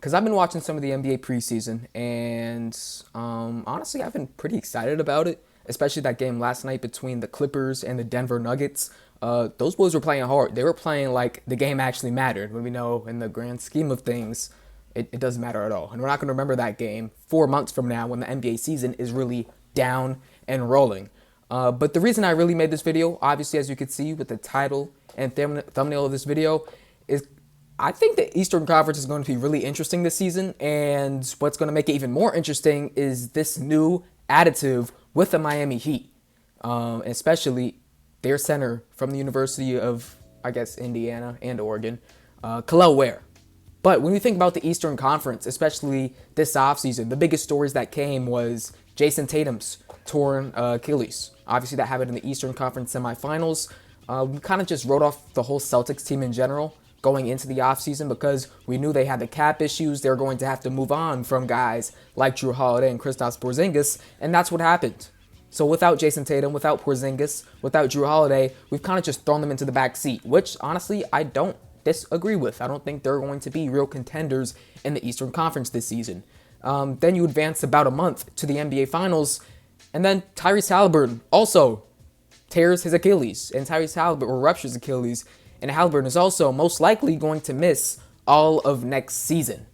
because I've been watching some of the NBA preseason, and honestly, I've been pretty excited about it, especially that game last night between the Clippers and the Denver Nuggets. Those boys were playing hard. They were playing like the game actually mattered, when we know in the grand scheme of things, it doesn't matter at all. And we're not going to remember that game 4 months from now when the NBA season is really down and rolling. But the reason I really made this video, obviously, as you can see with the title and thumbnail of this video, is I think the Eastern Conference is going to be really interesting this season. And what's going to make it even more interesting is this new additive with the Miami Heat, especially their center from the University of, I guess, Indiana and Oregon, Kel'el Ware. But when you think about the Eastern Conference, especially this offseason, the biggest stories that came was Jason Tatum's torn Achilles. Obviously, that happened in the Eastern Conference semifinals. We kind of just wrote off the whole Celtics team in general going into the offseason because we knew they had the cap issues. They were going to have to move on from guys like Jrue Holiday and Kristaps Porzingis, and that's what happened. So without Jason Tatum, without Porzingis, without Jrue Holiday, we've kind of just thrown them into the back seat, which honestly I don't disagree with. I don't think they're going to be real contenders in the Eastern Conference this season. Then you advance about a month to the NBA Finals, and then Tyrese Halliburton also tears his Achilles, and Tyrese Halliburton ruptures Achilles, and Halliburton is also most likely going to miss all of next season.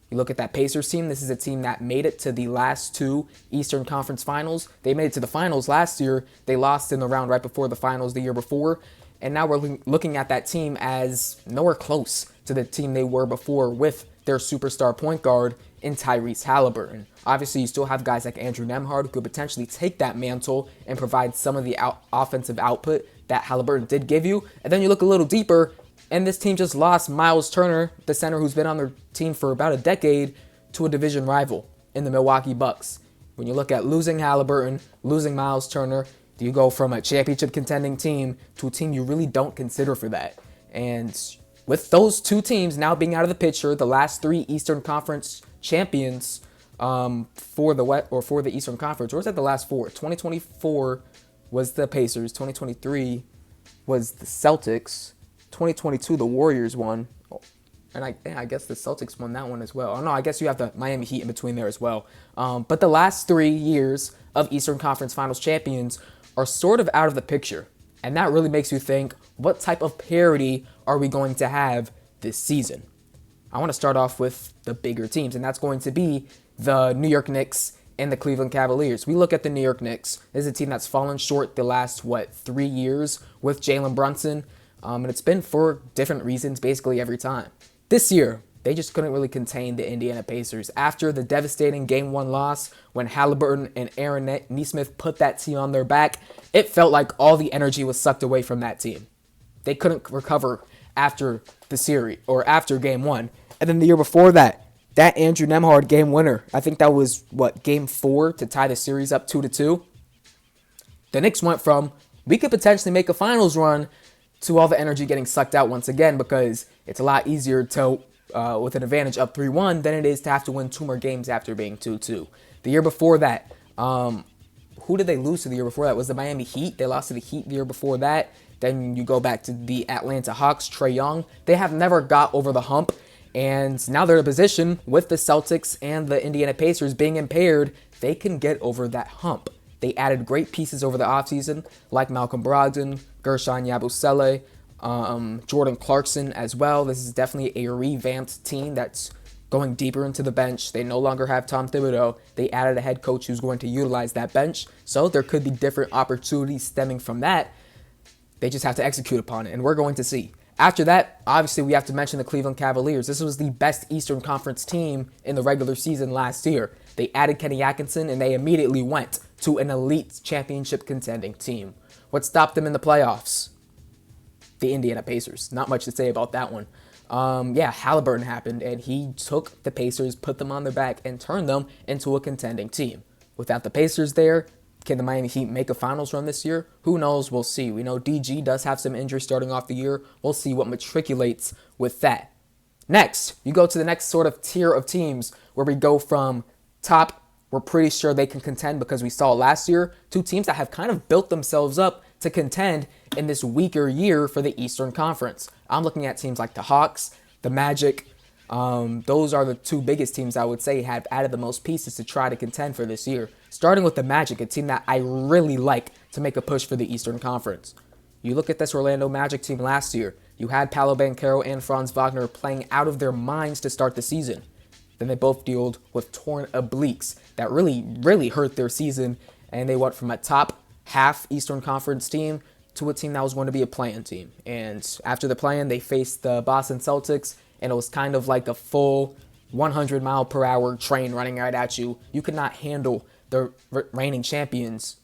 You look at that Pacers team. This is a team that made it to the last two Eastern Conference Finals. They made it to the finals last year. They lost in the round right before the finals the year before. And now we're looking at that team as nowhere close to the team they were before with their superstar point guard in Tyrese Halliburton. Obviously, you still have guys like Andrew Nembhard who could potentially take that mantle and provide some of the offensive output that Halliburton did give you. And then you look a little deeper, and this team just lost Miles Turner, the center who's been on their team for about a decade, to a division rival in the Milwaukee Bucks. When you look at losing Halliburton, losing Miles Turner, do you go from a championship contending team to a team you really don't consider for that? And with those two teams now being out of the picture, the last three Eastern Conference champions for the Eastern Conference, or was that the last four? 2024 was the Pacers, 2023 was the Celtics, 2022 the Warriors won, and I guess the Celtics won that one as well. Oh no, I guess you have the Miami Heat in between there as well. But the last 3 years of Eastern Conference Finals champions are sort of out of the picture, and that really makes you think, what type of parity are we going to have this season? I want to start off with the bigger teams, and that's going to be the New York Knicks and the Cleveland Cavaliers. We look at the New York Knicks. This is a team that's fallen short the last, 3 years with Jalen Brunson, and it's been for different reasons basically every time. This year, they just couldn't really contain the Indiana Pacers. After the devastating Game 1 loss, when Halliburton and Aaron Nesmith put that team on their back, it felt like all the energy was sucked away from that team. They couldn't recover after the series, or after Game 1. And then the year before that, that Andrew Nembhard game winner, I think that was, Game 4 to tie the series up 2-2. The Knicks went from, we could potentially make a finals run, to all the energy getting sucked out once again, because it's a lot easier to, with an advantage up 3-1 than it is to have to win 2 more games after being 2-2. The year before that, who did they lose to the year before that? Was the Miami Heat? They lost to the Heat the year before that. Then you go back to the Atlanta Hawks, Trae Young. They have never got over the hump, and now they're in a position with the Celtics and the Indiana Pacers being impaired, they can get over that hump. They added great pieces over the offseason, like Malcolm Brogdon, Gershon Yabusele, Jordan Clarkson as well. This is definitely a revamped team that's going deeper into the bench. They no longer have Tom Thibodeau. They added a head coach who's going to utilize that bench. So there could be different opportunities stemming from that. They just have to execute upon it, and we're going to see. After that, obviously, we have to mention the Cleveland Cavaliers. This was the best Eastern Conference team in the regular season last year. They added Kenny Atkinson, and they immediately went to an elite championship contending team. What stopped them in the playoffs? The Indiana Pacers. Not much to say about that one. Halliburton happened, and he took the Pacers, put them on their back, and turned them into a contending team. Without the Pacers there, can the Miami Heat make a finals run this year? Who knows? We'll see. We know DG does have some injuries starting off the year. We'll see what matriculates with that. Next, you go to the next sort of tier of teams where we go from top, we're pretty sure they can contend because we saw last year, to teams that have kind of built themselves up to contend in this weaker year for the Eastern Conference. I'm looking at teams like the Hawks, the Magic, Those are the two biggest teams I would say have added the most pieces to try to contend for this year. Starting with the Magic, a team that I really like to make a push for the Eastern Conference. You look at this Orlando Magic team last year. You had Paolo Banchero and Franz Wagner playing out of their minds to start the season. Then they both dealt with torn obliques that really hurt their season, and they went from a top half Eastern Conference team to a team that was going to be a play-in team. And after the play-in, they faced the Boston Celtics, and it was kind of like a full 100-mile-per-hour train running right at you. You could not handle the reigning champions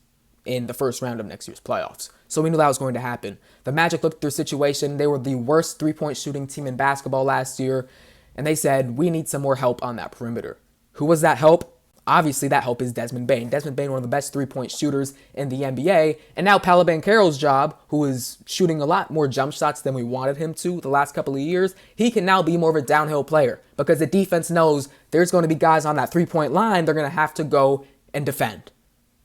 in the first round of next year's playoffs. So we knew that was going to happen. The Magic looked at their situation. They were the worst three-point shooting team in basketball last year, and they said, we need some more help on that perimeter. Who was that help? Obviously, that help is Desmond Bane. Desmond Bane, one of the best three-point shooters in the NBA. And now Paolo Banchero's job, who is shooting a lot more jump shots than we wanted him to the last couple of years, he can now be more of a downhill player because the defense knows there's going to be guys on that three-point line they're going to have to go and defend.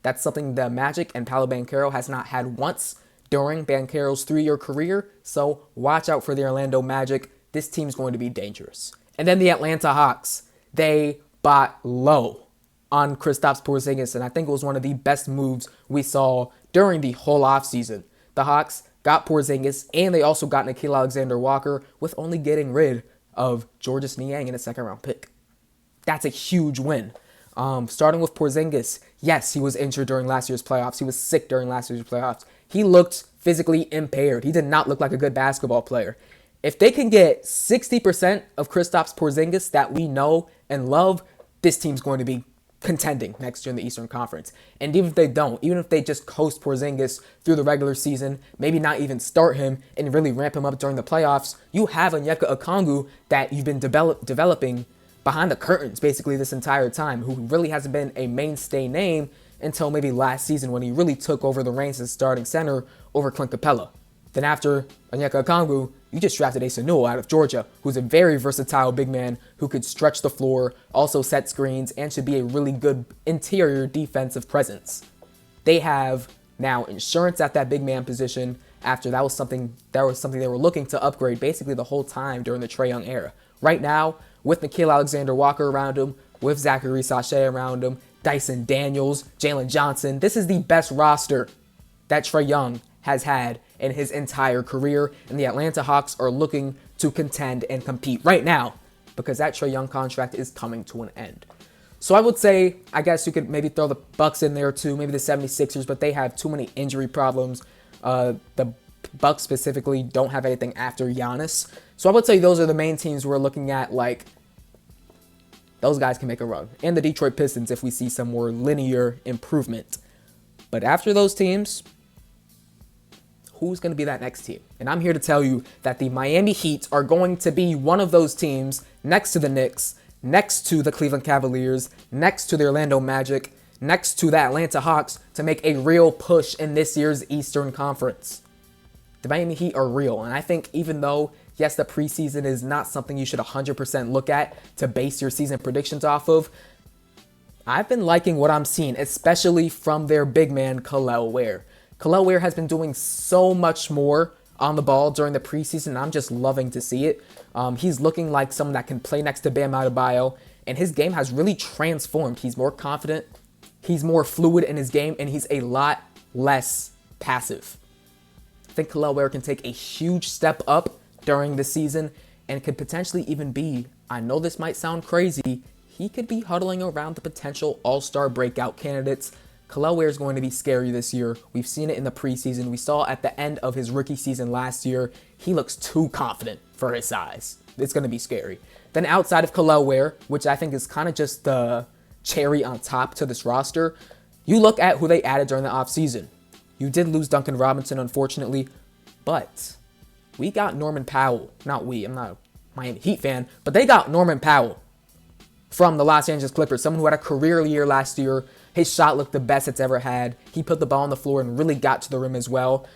That's something the Magic and Paolo Banchero has not had once during Banchero's 3-year career. So watch out for the Orlando Magic. This team's going to be dangerous. And then the Atlanta Hawks. They bought low on Kristaps Porzingis, and I think it was one of the best moves we saw during the whole offseason. The Hawks got Porzingis, and they also got Nickeil Alexander-Walker with only getting rid of Georges Niang in a second-round pick. That's a huge win. Starting with Porzingis, yes, he was injured during last year's playoffs. He was sick during last year's playoffs. He looked physically impaired. He did not look like a good basketball player. If they can get 60% of Kristaps Porzingis that we know and love, this team's going to be contending next year in the Eastern Conference. And even if they don't, even if they just coast Porzingis through the regular season, maybe not even start him and really ramp him up during the playoffs, you have Onyeka Okongwu that you've been developing behind the curtains basically this entire time, who really hasn't been a mainstay name until maybe last season when he really took over the reins as starting center over Clint Capella. Then after Onyeka Okongwu, you just drafted Asa Newell out of Georgia, who's a very versatile big man who could stretch the floor, also set screens, and should be a really good interior defensive presence. They have now insurance at that big man position after that was something they were looking to upgrade basically the whole time during the Trae Young era. Right now, with Nickeil Alexander-Walker around him, with Zachary Sachet around him, Dyson Daniels, Jalen Johnson, this is the best roster that Trae Young has had in his entire career, and the Atlanta Hawks are looking to contend and compete right now because that Trae Young contract is coming to an end. So I would say, I guess you could maybe throw the Bucks in there too, maybe the 76ers, but they have too many injury problems. The Bucks specifically don't have anything after Giannis. So I would say those are the main teams we're looking at, like, those guys can make a run. And the Detroit Pistons if we see some more linear improvement. But after those teams, who's going to be that next team? And I'm here to tell you that the Miami Heat are going to be one of those teams next to the Knicks, next to the Cleveland Cavaliers, next to the Orlando Magic, next to the Atlanta Hawks to make a real push in this year's Eastern Conference. The Miami Heat are real, and I think even though, yes, the preseason is not something you should 100% look at to base your season predictions off of, I've been liking what I'm seeing, especially from their big man, Kel'el Ware. Kel'el Ware has been doing so much more on the ball during the preseason, and I'm just loving to see it. He's looking like someone that can play next to Bam Adebayo, and his game has really transformed. He's more confident, he's more fluid in his game, and he's a lot less passive. I think Kel'el Ware can take a huge step up during the season and could potentially even be, I know this might sound crazy, he could be huddling around the potential all-star breakout candidates. Kel'el Ware is going to be scary this year. We've seen it in the preseason. We saw at the end of his rookie season last year, he looks too confident for his size. It's going to be scary. Then outside of Kel'el Ware, which I think is kind of just the cherry on top to this roster, you look at who they added during the offseason. You did lose Duncan Robinson, unfortunately, but we got Norman Powell. Not we, I'm not a Miami Heat fan, but they got Norman Powell from the Los Angeles Clippers, someone who had a career year last year. His shot looked the best it's ever had. He put the ball on the floor and really got to the rim as well.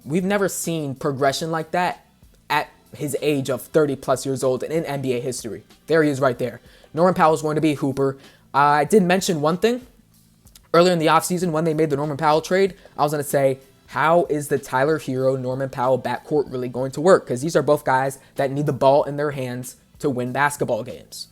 We've never seen progression like that at his age of 30 plus years old and in NBA history. There he is right there. Norman Powell is going to be a hooper. I did mention one thing earlier in the offseason when they made the Norman Powell trade. I was going to say, how is the Tyler Hero, Norman Powell backcourt really going to work? Because these are both guys that need the ball in their hands to win basketball games.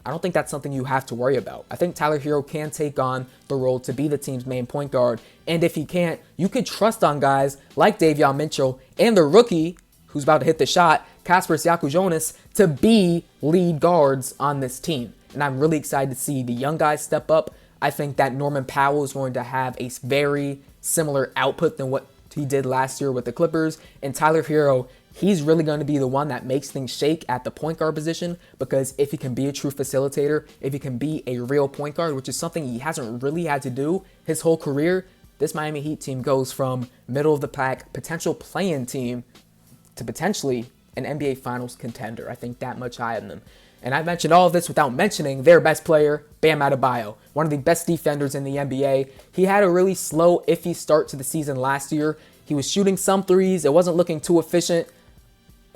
I don't think that's something you have to worry about. I think Tyler Hero can take on the role to be the team's main point guard. And if he can't, you can trust on guys like Davion Mitchell and the rookie, who's about to hit the shot, Kasper Siakam-Jonas, to be lead guards on this team. And I'm really excited to see the young guys step up. I think that Norman Powell is going to have a very similar output than what he did last year with the Clippers. And Tyler Hero, he's really going to be the one that makes things shake at the point guard position, because if he can be a true facilitator, if he can be a real point guard, which is something he hasn't really had to do his whole career, this Miami Heat team goes from middle of the pack, potential play-in team, to potentially an NBA Finals contender. I think that much high on them. And I mentioned all of this without mentioning their best player, Bam Adebayo, one of the best defenders in the NBA. He had a really slow, iffy start to the season last year. He was shooting some threes. It wasn't looking too efficient.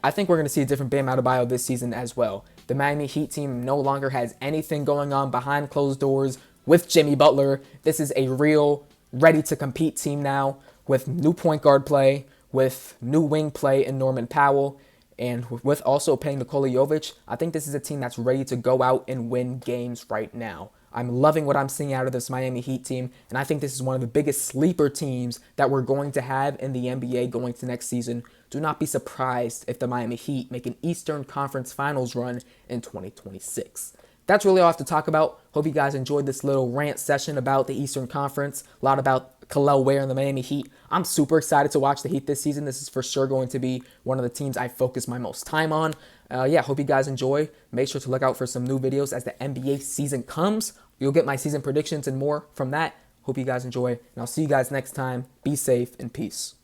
I think we're going to see a different Bam Adebayo this season as well. The Miami Heat team no longer has anything going on behind closed doors with Jimmy Butler. This is a real, ready-to-compete team now with new point guard play, with new wing play in Norman Powell, and with also paying Nikola Jovic. I think this is a team that's ready to go out and win games right now. I'm loving what I'm seeing out of this Miami Heat team, and I think this is one of the biggest sleeper teams that we're going to have in the NBA going to next season. Do not be surprised if the Miami Heat make an Eastern Conference Finals run in 2026. That's really all I have to talk about. Hope you guys enjoyed this little rant session about the Eastern Conference, a lot about Kel'el Ware and the Miami Heat. I'm super excited to watch the Heat this season. This is for sure going to be one of the teams I focus my most time on. Hope you guys enjoy. Make sure to look out for some new videos as the NBA season comes. You'll get my season predictions and more from that. Hope you guys enjoy, and I'll see you guys next time. Be safe and peace.